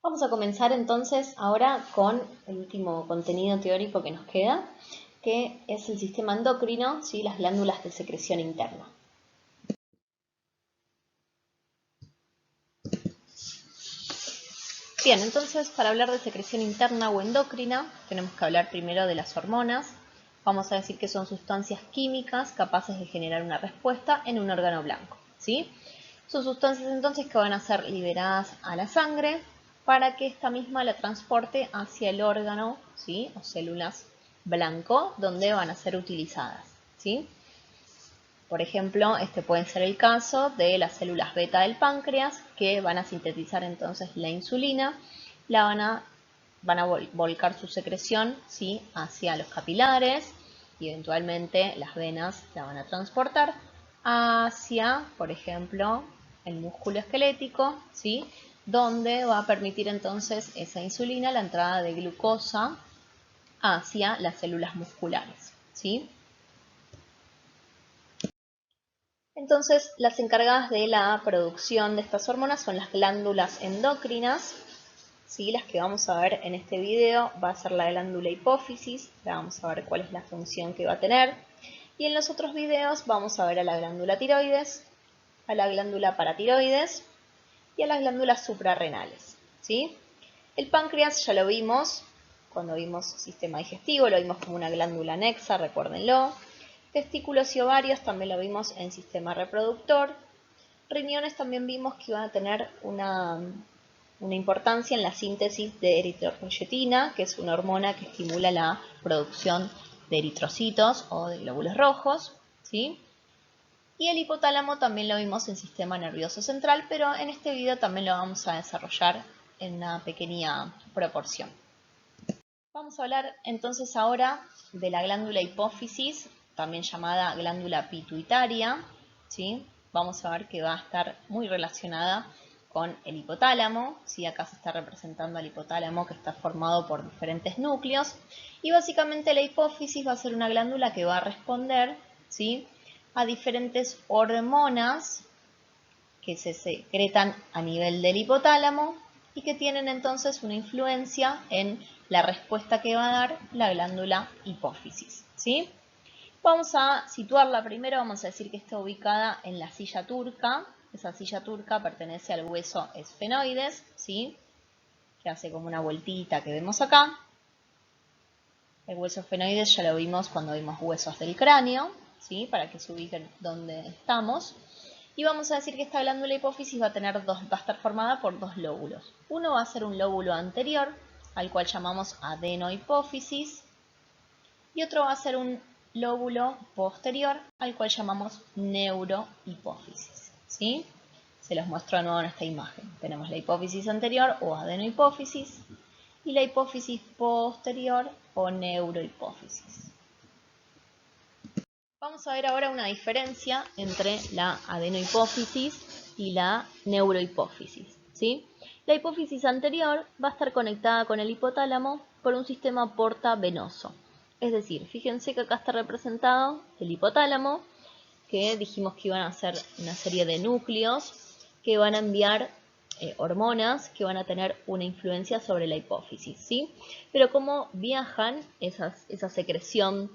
Vamos a comenzar entonces ahora con el último contenido teórico que nos queda, que es el sistema endocrino, ¿sí? Las glándulas de secreción interna. Bien, entonces para hablar de secreción interna o endocrina, tenemos que hablar primero de las hormonas. Vamos a decir que son sustancias químicas capaces de generar una respuesta en un órgano blanco, ¿sí? Son sustancias entonces que van a ser liberadas a la sangre para que esta misma la transporte hacia el órgano, ¿sí? O células blanco, donde van a ser utilizadas, ¿sí? Por ejemplo, este puede ser el caso de las células beta del páncreas, que van a sintetizar entonces la insulina, van a volcar su secreción, ¿sí? Hacia los capilares y eventualmente las venas la van a transportar hacia, por ejemplo, el músculo esquelético, ¿sí? Donde va a permitir entonces esa insulina la entrada de glucosa hacia las células musculares, ¿sí? Entonces, las encargadas de la producción de estas hormonas son las glándulas endocrinas, ¿sí? Las que vamos a ver en este video va a ser la glándula hipófisis, la vamos a ver cuál es la función que va a tener. Y en los otros videos vamos a ver a la glándula tiroides, a la glándula paratiroides y a las glándulas suprarrenales, ¿sí? El páncreas ya lo vimos cuando vimos sistema digestivo, lo vimos como una glándula anexa, recuérdenlo. Testículos y ovarios también lo vimos en sistema reproductor. Riñones también vimos que iban a tener una importancia en la síntesis de eritropoyetina, que es una hormona que estimula la producción de eritrocitos o de glóbulos rojos, ¿sí? Y el hipotálamo también lo vimos en sistema nervioso central, pero en este video también lo vamos a desarrollar en una pequeña proporción. Vamos a hablar entonces ahora de la glándula hipófisis, también llamada glándula pituitaria, ¿sí? Vamos a ver que va a estar muy relacionada con el hipotálamo, ¿sí? Acá se está representando al hipotálamo que está formado por diferentes núcleos y básicamente la hipófisis va a ser una glándula que va a responder, ¿sí? A diferentes hormonas que se secretan a nivel del hipotálamo y que tienen entonces una influencia en la respuesta que va a dar la glándula hipófisis, ¿sí? Vamos a situarla primero, vamos a decir que está ubicada en la silla turca. Esa silla turca pertenece al hueso esfenoides, ¿sí? Que hace como una vueltita que vemos acá. El hueso esfenoides ya lo vimos cuando vimos huesos del cráneo, ¿sí? Para que se ubiquen donde estamos. Y vamos a decir que esta glándula hipófisis va a estar formada por dos lóbulos. Uno va a ser un lóbulo anterior, al cual llamamos adenohipófisis, y otro va a ser un lóbulo posterior, al cual llamamos neurohipófisis, ¿sí? Se los muestro de nuevo en esta imagen. Tenemos la hipófisis anterior o adenohipófisis y la hipófisis posterior o neurohipófisis. Vamos a ver ahora una diferencia entre la adenohipófisis y la neurohipófisis, ¿sí? La hipófisis anterior va a estar conectada con el hipotálamo por un sistema portavenoso. Es decir, fíjense que acá está representado el hipotálamo, que dijimos que iban a ser una serie de núcleos que van a enviar hormonas que van a tener una influencia sobre la hipófisis, ¿sí? Pero cómo viajan esa secreción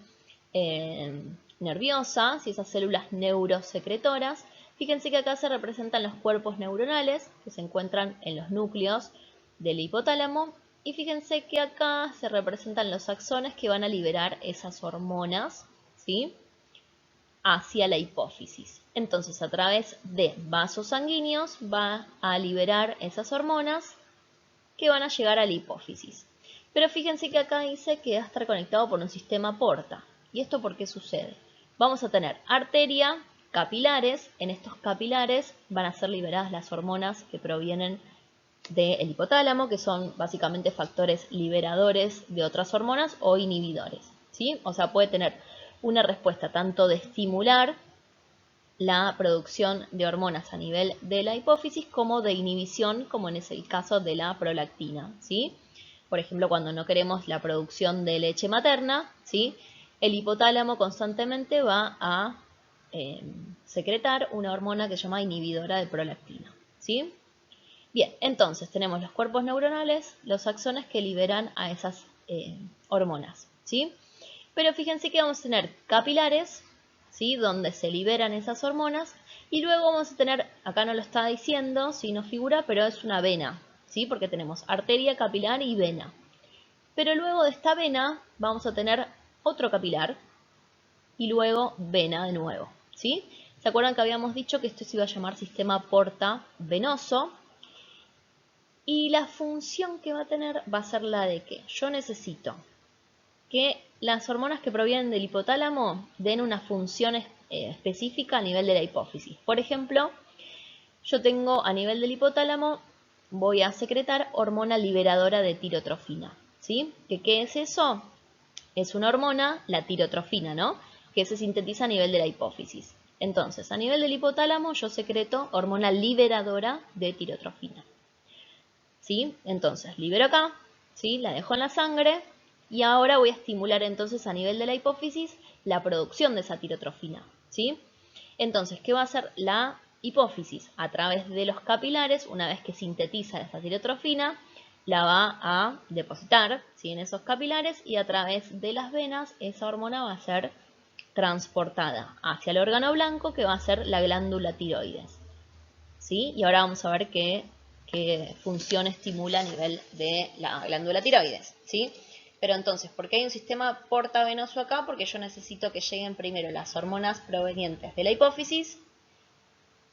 nerviosa, si esas células neurosecretoras, fíjense que acá se representan los cuerpos neuronales que se encuentran en los núcleos del hipotálamo y fíjense que acá se representan los axones que van a liberar esas hormonas, ¿sí? Hacia la hipófisis. Entonces, a través de vasos sanguíneos va a liberar esas hormonas que van a llegar a la hipófisis. Pero fíjense que acá dice que va a estar conectado por un sistema porta. ¿Y esto por qué sucede? Vamos a tener arteria, capilares. En estos capilares van a ser liberadas las hormonas que provienen del hipotálamo, que son básicamente factores liberadores de otras hormonas o inhibidores, ¿sí? O sea, puede tener una respuesta tanto de estimular la producción de hormonas a nivel de la hipófisis como de inhibición, como en el caso de la prolactina, ¿sí? Por ejemplo, cuando no queremos la producción de leche materna, ¿sí? El hipotálamo constantemente va a secretar una hormona que se llama inhibidora de prolactina, ¿sí? Bien, entonces tenemos los cuerpos neuronales, los axones que liberan a esas hormonas, ¿sí? Pero fíjense que vamos a tener capilares, ¿sí? Donde se liberan esas hormonas, y luego vamos a tener, acá no lo está diciendo, si no figura, pero es una vena, ¿sí? Porque tenemos arteria, capilar y vena. Pero luego de esta vena vamos a tener otro capilar y luego vena de nuevo, ¿sí? ¿Se acuerdan que habíamos dicho que esto se iba a llamar sistema portavenoso? Y la función que va a tener va a ser la de que yo necesito que las hormonas que provienen del hipotálamo den una función específica a nivel de la hipófisis. Por ejemplo, yo tengo a nivel del hipotálamo, voy a secretar hormona liberadora de tirotrofina, ¿sí? ¿Qué es eso? Es una hormona, la tirotrofina, ¿no? Que se sintetiza a nivel de la hipófisis. Entonces, a nivel del hipotálamo yo secreto hormona liberadora de tirotrofina, ¿sí? Entonces, libero acá, ¿sí? La dejo en la sangre y ahora voy a estimular entonces a nivel de la hipófisis la producción de esa tirotrofina, ¿sí? Entonces, ¿qué va a hacer la hipófisis? A través de los capilares, una vez que sintetiza esta tirotrofina, la va a depositar, ¿sí? En esos capilares y a través de las venas esa hormona va a ser transportada hacia el órgano blanco que va a ser la glándula tiroides, ¿sí? Y ahora vamos a ver qué función estimula a nivel de la glándula tiroides, ¿sí? Pero entonces, ¿por qué hay un sistema portavenoso acá? Porque yo necesito que lleguen primero las hormonas provenientes de la hipófisis,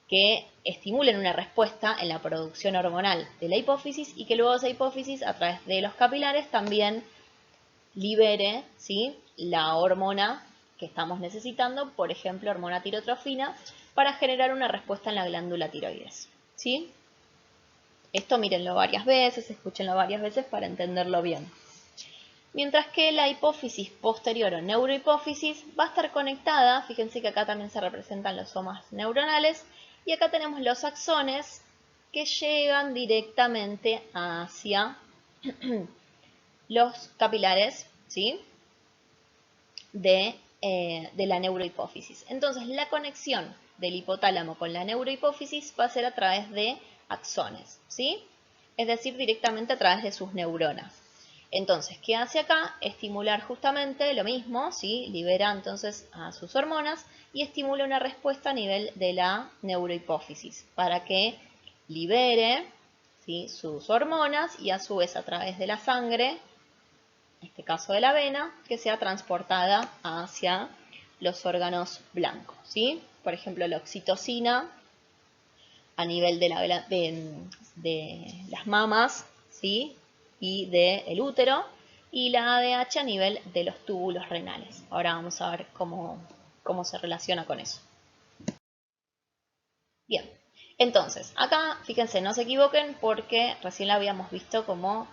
que estimulen una respuesta en la producción hormonal de la hipófisis y que luego esa hipófisis, a través de los capilares, también libere, ¿sí? La hormona que estamos necesitando, por ejemplo, hormona tirotrofina, para generar una respuesta en la glándula tiroides, ¿sí? Esto mírenlo varias veces, escúchenlo varias veces para entenderlo bien. Mientras que la hipófisis posterior o neurohipófisis va a estar conectada, fíjense que acá también se representan los somas neuronales, y acá tenemos los axones que llegan directamente hacia los capilares, ¿sí? de la neurohipófisis. Entonces, la conexión del hipotálamo con la neurohipófisis va a ser a través de axones, ¿sí? Es decir, directamente a través de sus neuronas. Entonces, ¿qué hace acá? Estimular justamente lo mismo, ¿sí? Libera entonces a sus hormonas y estimula una respuesta a nivel de la neurohipófisis para que libere, ¿sí? Sus hormonas y a su vez a través de la sangre, en este caso de la vena, que sea transportada hacia los órganos blancos, ¿sí? Por ejemplo, la oxitocina a nivel de las mamas, ¿sí? Y del útero, y la ADH a nivel de los túbulos renales. Ahora vamos a ver cómo se relaciona con eso. Bien, entonces, acá, fíjense, no se equivoquen porque recién la habíamos visto como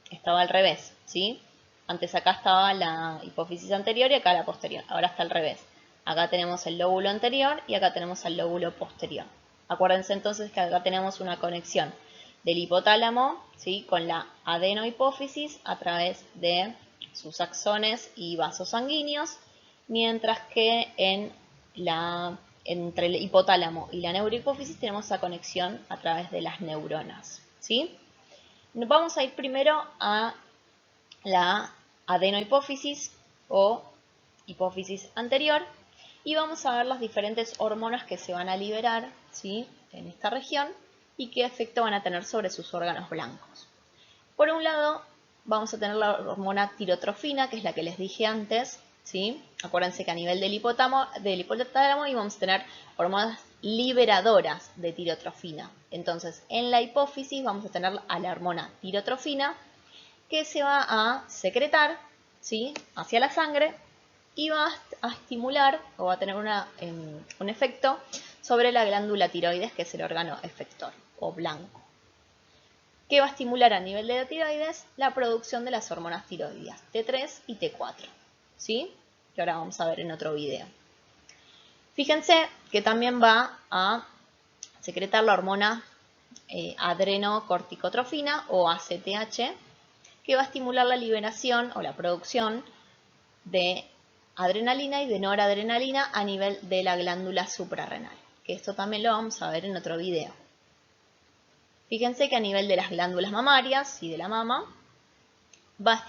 estaba al revés, ¿sí? Antes acá estaba la hipófisis anterior y acá la posterior. Ahora está al revés. Acá tenemos el lóbulo anterior y acá tenemos el lóbulo posterior. Acuérdense entonces que acá tenemos una conexión del hipotálamo, ¿sí? Con la adenohipófisis a través de sus axones y vasos sanguíneos, mientras que entre el hipotálamo y la neurohipófisis tenemos esa conexión a través de las neuronas, ¿sí? Vamos a ir primero a la adenohipófisis o hipófisis anterior y vamos a ver las diferentes hormonas que se van a liberar, ¿sí? En esta región y qué efecto van a tener sobre sus órganos blancos. Por un lado, vamos a tener la hormona tirotrofina, que es la que les dije antes, ¿sí? Acuérdense que a nivel del hipotálamo íbamos a tener hormonas liberadoras de tirotrofina. Entonces, en la hipófisis vamos a tener a la hormona tirotrofina, que se va a secretar, ¿sí? Hacia la sangre y va a estimular o va a tener un efecto sobre la glándula tiroides, que es el órgano efector o blanco, que va a estimular a nivel de la tiroides la producción de las hormonas tiroideas T3 y T4, ¿sí? Que ahora vamos a ver en otro video. Fíjense que también va a secretar la hormona adrenocorticotrofina o ACTH, que va a estimular la liberación o la producción de adrenalina y de noradrenalina a nivel de la glándula suprarrenal, que esto también lo vamos a ver en otro video. Fíjense que a nivel de las glándulas mamarias y de la mama, va a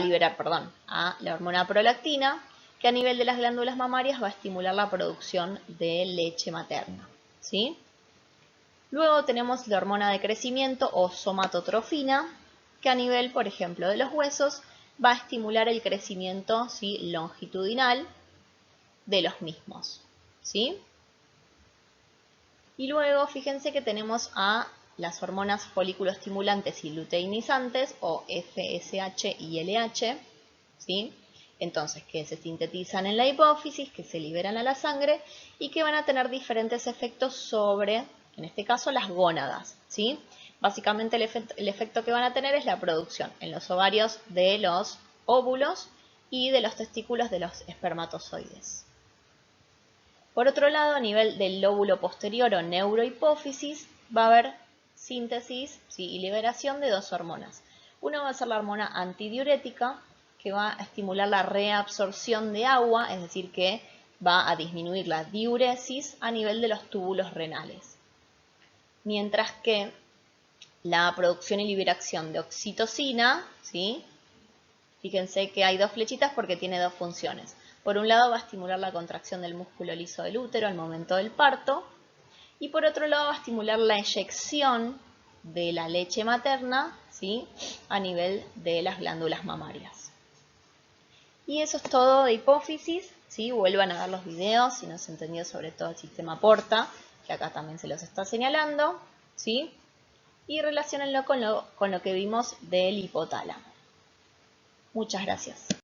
liberar a la hormona prolactina, que a nivel de las glándulas mamarias va a estimular la producción de leche materna, ¿sí? Luego tenemos la hormona de crecimiento o somatotrofina, que a nivel, por ejemplo, de los huesos, va a estimular el crecimiento, ¿sí?, longitudinal de los mismos, ¿sí? Y luego fíjense que tenemos a las hormonas folículo estimulantes y luteinizantes, o FSH y LH, ¿sí? Entonces, que se sintetizan en la hipófisis, que se liberan a la sangre y que van a tener diferentes efectos sobre, en este caso, las gónadas, ¿sí? Básicamente el efecto que van a tener es la producción en los ovarios de los óvulos y de los testículos de los espermatozoides. Por otro lado, a nivel del lóbulo posterior o neurohipófisis, va a haber síntesis, ¿sí?, y liberación de dos hormonas. Una va a ser la hormona antidiurética, que va a estimular la reabsorción de agua, es decir, que va a disminuir la diuresis a nivel de los túbulos renales. Mientras que la producción y liberación de oxitocina, ¿sí?, fíjense que hay dos flechitas porque tiene dos funciones. Por un lado va a estimular la contracción del músculo liso del útero al momento del parto, y por otro lado va a estimular la eyección de la leche materna, ¿sí?, a nivel de las glándulas mamarias. Y eso es todo de hipófisis, ¿sí? Vuelvan a ver los videos si no se entendió sobre todo el sistema porta, que acá también se los está señalando, ¿sí? Y relaciónenlo con lo que vimos del hipotálamo. Muchas gracias.